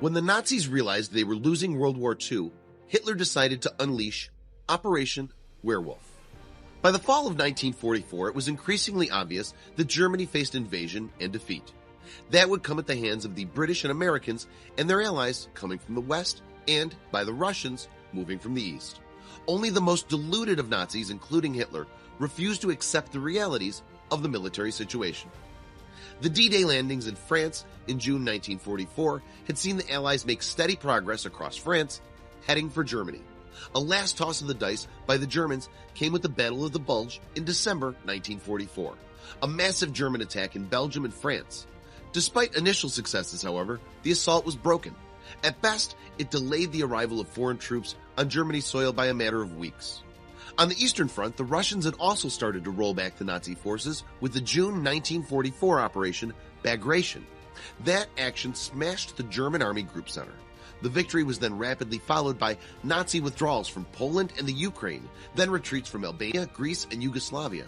When the Nazis realized they were losing World War II, Hitler decided to unleash Operation Werewolf. By the fall of 1944, it was increasingly obvious that Germany faced invasion and defeat. That would come at the hands of the British and Americans and their allies coming from the West, and by the Russians moving from the East. Only the most deluded of Nazis, including Hitler, refused to accept the realities of the military situation. The D-Day landings in France in June 1944 had seen the Allies make steady progress across France, heading for Germany. A last toss of the dice by the Germans came with the Battle of the Bulge in December 1944, a massive German attack in Belgium and France. Despite initial successes, however, the assault was broken. At best, it delayed the arrival of foreign troops on Germany's soil by a matter of weeks. On the Eastern Front, the Russians had also started to roll back the Nazi forces with the June 1944 Operation Bagration. That action smashed the German Army Group Center. The victory was then rapidly followed by Nazi withdrawals from Poland and the Ukraine, then retreats from Albania, Greece, and Yugoslavia.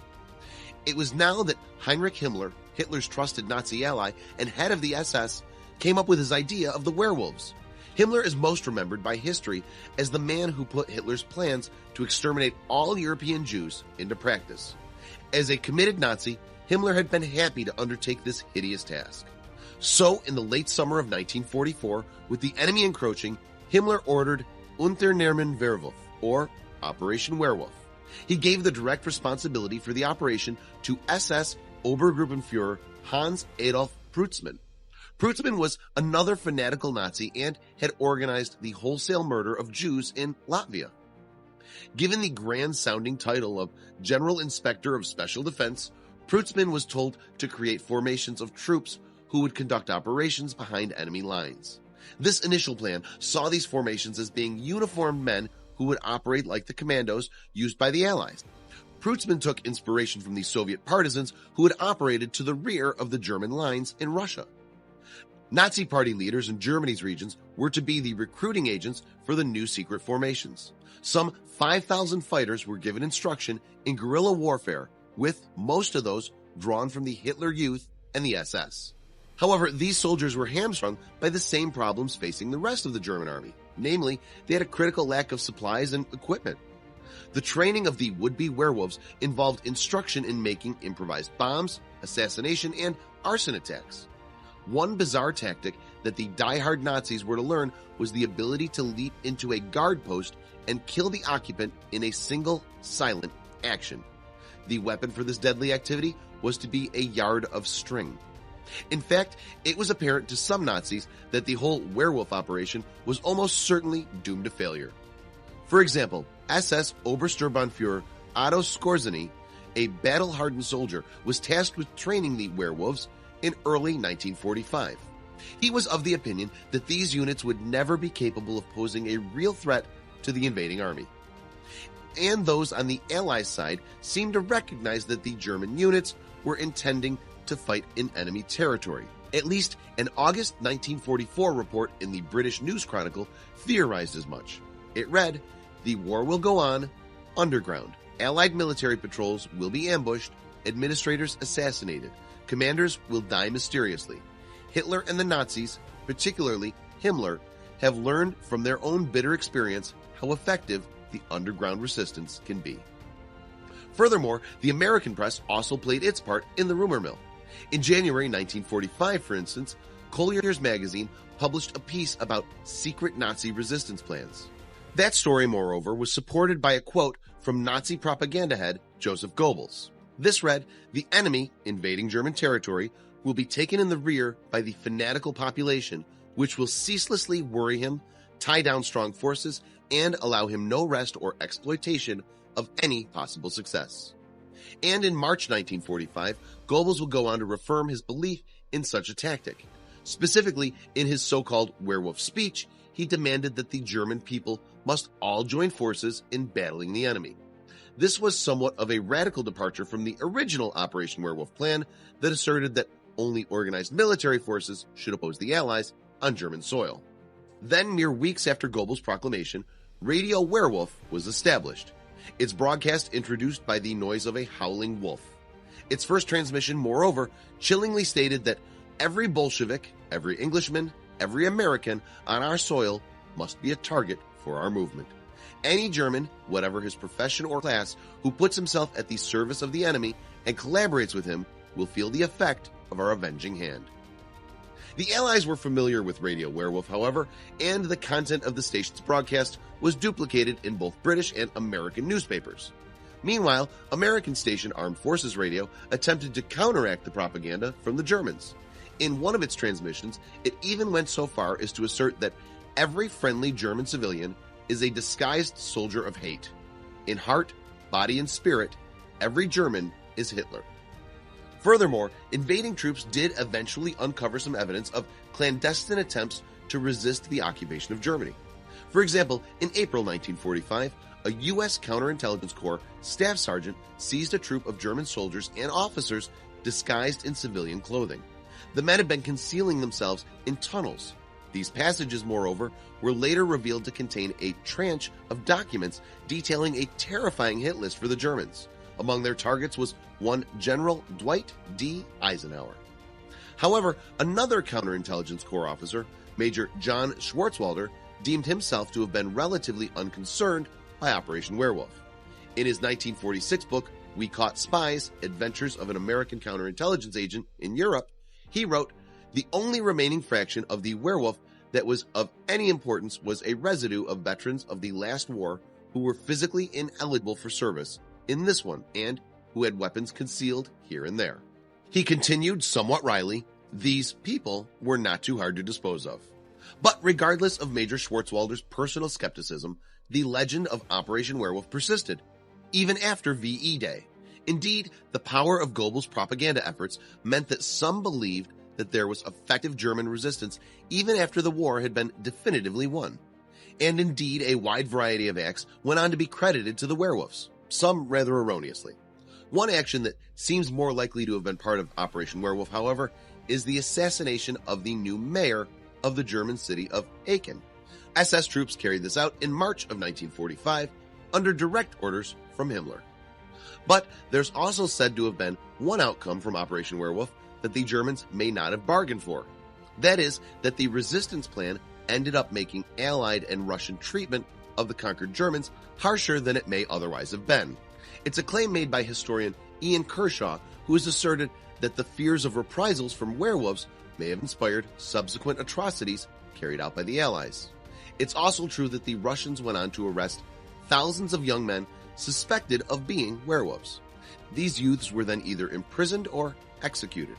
It was now that Heinrich Himmler, Hitler's trusted Nazi ally and head of the SS, came up with his idea of the werewolves. Himmler is most remembered by history as the man who put Hitler's plans to exterminate all European Jews into practice. As a committed Nazi, Himmler had been happy to undertake this hideous task. So, in the late summer of 1944, with the enemy encroaching, Himmler ordered Unternehmen Werewolf, or Operation Werewolf. He gave the direct responsibility for the operation to SS Obergruppenführer Hans Adolf Preutzmann. Preutzmann was another fanatical Nazi and had organized the wholesale murder of Jews in Latvia. Given the grand-sounding title of General Inspector of Special Defense, Preutzmann was told to create formations of troops who would conduct operations behind enemy lines. This initial plan saw these formations as being uniformed men who would operate like the commandos used by the Allies. Preutzmann took inspiration from the Soviet partisans who had operated to the rear of the German lines in Russia. Nazi party leaders in Germany's regions were to be the recruiting agents for the new secret formations. Some 5,000 fighters were given instruction in guerrilla warfare, with most of those drawn from the Hitler Youth and the SS. However, these soldiers were hamstrung by the same problems facing the rest of the German army. Namely, they had a critical lack of supplies and equipment. The training of the would-be werewolves involved instruction in making improvised bombs, assassination, and arson attacks. One bizarre tactic that the die-hard Nazis were to learn was the ability to leap into a guard post and kill the occupant in a single, silent action. The weapon for this deadly activity was to be a yard of string. In fact, it was apparent to some Nazis that the whole werewolf operation was almost certainly doomed to failure. For example, SS Obersturmbannführer Otto Skorzeny, a battle-hardened soldier, was tasked with training the werewolves in early 1945. He was of the opinion that these units would never be capable of posing a real threat to the invading army. And those on the Allies' side seemed to recognize that the German units were intending to fight in enemy territory. At least an August 1944 report in the British News Chronicle theorized as much. It read, "The war will go on underground. Allied military patrols will be ambushed, administrators assassinated, commanders will die mysteriously. Hitler and the Nazis, particularly Himmler, have learned from their own bitter experience how effective the underground resistance can be." Furthermore, the American press also played its part in the rumor mill. In January 1945, for instance, Collier's magazine published a piece about secret Nazi resistance plans. That story, moreover, was supported by a quote from Nazi propaganda head Joseph Goebbels. This read, "The enemy invading German territory will be taken in the rear by the fanatical population, which will ceaselessly worry him, tie down strong forces, and allow him no rest or exploitation of any possible success." And in March 1945, Goebbels will go on to reaffirm his belief in such a tactic. Specifically, in his so-called werewolf speech, he demanded that the German people must all join forces in battling the enemy. This was somewhat of a radical departure from the original Operation Werewolf plan that asserted that only organized military forces should oppose the Allies on German soil. Then, mere weeks after Goebbels' proclamation, Radio Werewolf was established. Its broadcast introduced by the noise of a howling wolf. Its first transmission, moreover, chillingly stated that every Bolshevik, every Englishman, every American on our soil must be a target for our movement. Any German, whatever his profession or class, who puts himself at the service of the enemy and collaborates with him will feel the effect of our avenging hand. The Allies were familiar with Radio Werewolf, however, and the content of the station's broadcast was duplicated in both British and American newspapers. Meanwhile, American station Armed Forces Radio attempted to counteract the propaganda from the Germans. In one of its transmissions, it even went so far as to assert that every friendly German civilian is a disguised soldier of hate. In heart, body, and spirit, every German is Hitler. Furthermore, invading troops did eventually uncover some evidence of clandestine attempts to resist the occupation of Germany. For example, in April 1945, a U.S. Counterintelligence Corps staff sergeant seized a troop of German soldiers and officers disguised in civilian clothing. The men had been concealing themselves in tunnels. These passages, moreover, were later revealed to contain a tranche of documents detailing a terrifying hit list for the Germans. Among their targets was one General Dwight D. Eisenhower. However, another counterintelligence corps officer, Major John Schwarzwalder, deemed himself to have been relatively unconcerned by Operation Werewolf. In his 1946 book, We Caught Spies, Adventures of an American Counterintelligence Agent in Europe, he wrote, "The only remaining fraction of the werewolf that was of any importance was a residue of veterans of the last war who were physically ineligible for service in this one and who had weapons concealed here and there." He continued somewhat wryly, "These people were not too hard to dispose of." But regardless of Major Schwarzwalder's personal skepticism, the legend of Operation Werewolf persisted, even after VE Day. Indeed, the power of Goebbels' propaganda efforts meant that some believed that there was effective German resistance even after the war had been definitively won. And indeed, a wide variety of acts went on to be credited to the werewolves, some rather erroneously. One action that seems more likely to have been part of Operation Werewolf, however, is the assassination of the new mayor of the German city of Aachen. SS troops carried this out in March of 1945 under direct orders from Himmler. But there's also said to have been one outcome from Operation Werewolf that the Germans may not have bargained for. That is, that the resistance plan ended up making Allied and Russian treatment of the conquered Germans harsher than it may otherwise have been. It's a claim made by historian Ian Kershaw, who has asserted that the fears of reprisals from werewolves may have inspired subsequent atrocities carried out by the Allies. It's also true that the Russians went on to arrest thousands of young men suspected of being werewolves. These youths were then either imprisoned or executed.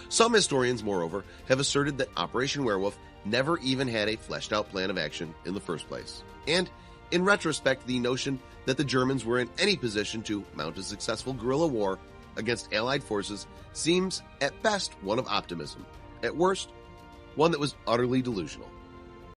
Some historians, moreover, have asserted that Operation Werewolf never even had a fleshed-out plan of action in the first place. And, in retrospect, the notion that the Germans were in any position to mount a successful guerrilla war against Allied forces seems, at best, one of optimism. At worst, one that was utterly delusional.